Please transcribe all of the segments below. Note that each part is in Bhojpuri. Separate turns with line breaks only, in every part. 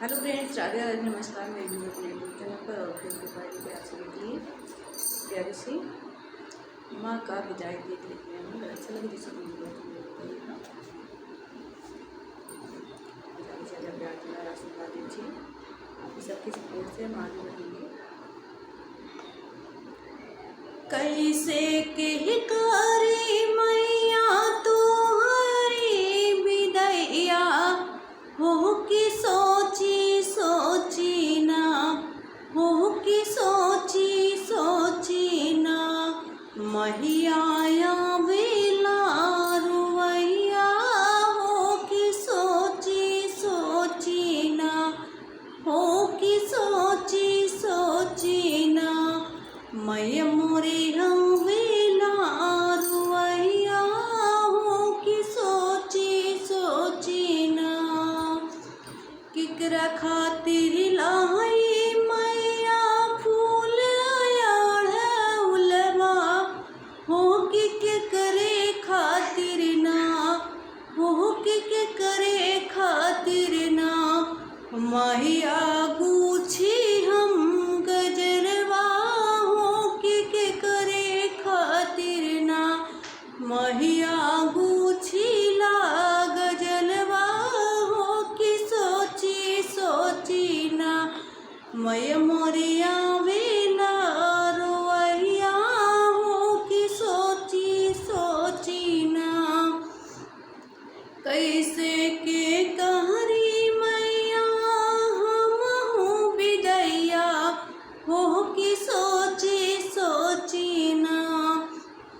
हेलो फ्रेंड्स, राधे राधे, नमस्कार। मैं भी अपने यूट्यूब चैनल पर और फेसबुक आईडी पे आप सभी के लिए प्यारी सी माँ का विदाई गीत लिखने में अगर अच्छा लगे जिसे वीडियो बताइएगा। ज़्यादा से ज़्यादा प्यार दुलार आशीर्वाद दीजिए। आप सबके सपोर्ट से हम आगे बढ़ेंगे। कैसे के करी मैया तुम्हारी विदैया हो कि सोची सोची ना, हो कि सोची सोची ना। मैया बेला रुवैया हो कि सोची सोची ना, हो कि सोची सोची ना। मैं मोरी वेला रुवैया हो कि सोची सोची ना। किकरा खातिर लाई मैया फूल उलवा हो कि करे खातिर ना, हो कि करे खातिर ना। मैया पूछी हम गजरवा हो कि करे खातिर ना। मैया पूछी ला गजलवा हो कि सोची सोची ना। मैं मोरिया वेला रुवैया हो कि सोची सोची ना। कैसे के कहरी मैया हम हूँ विदैया हो कि सोची सोची ना,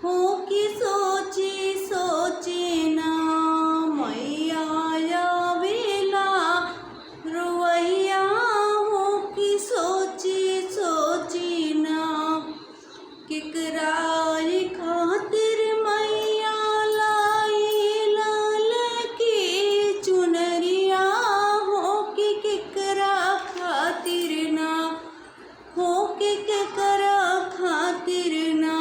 हो कि सोची सोची ना। मैया वेला रुवैया हो कि सोची सोची ना। किकराई खातिर मैया लाई लाल की चुनरिया हो कि किकरा खातिर ना, हो कि किकरा खातिर ना।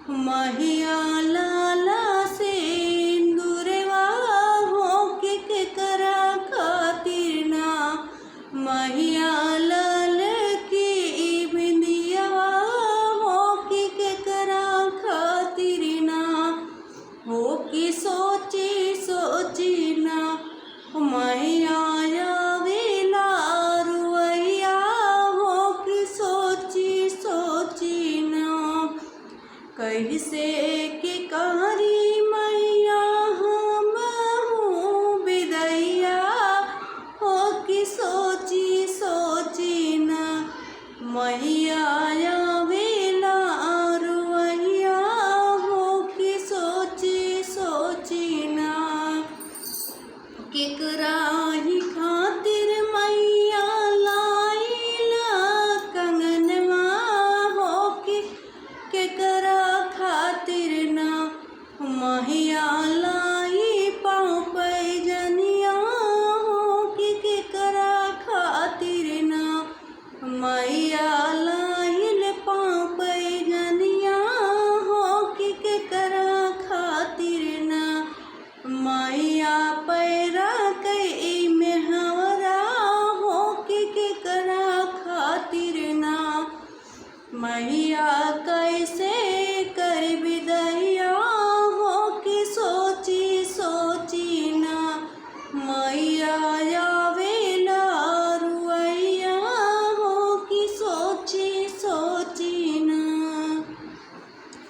मैया लाला सिंदूरवा हो कि किकरा खातिर ना। मैया लाल की बिंदियावा हो कि किकरा खातिर ना, हो कि सोची सोची ना। मैया वेला रुवैया हो कि सोची सोची ना। कैसे के कहरी मैया हम हूँ विदैया हो कि सोची सोची ना। मैया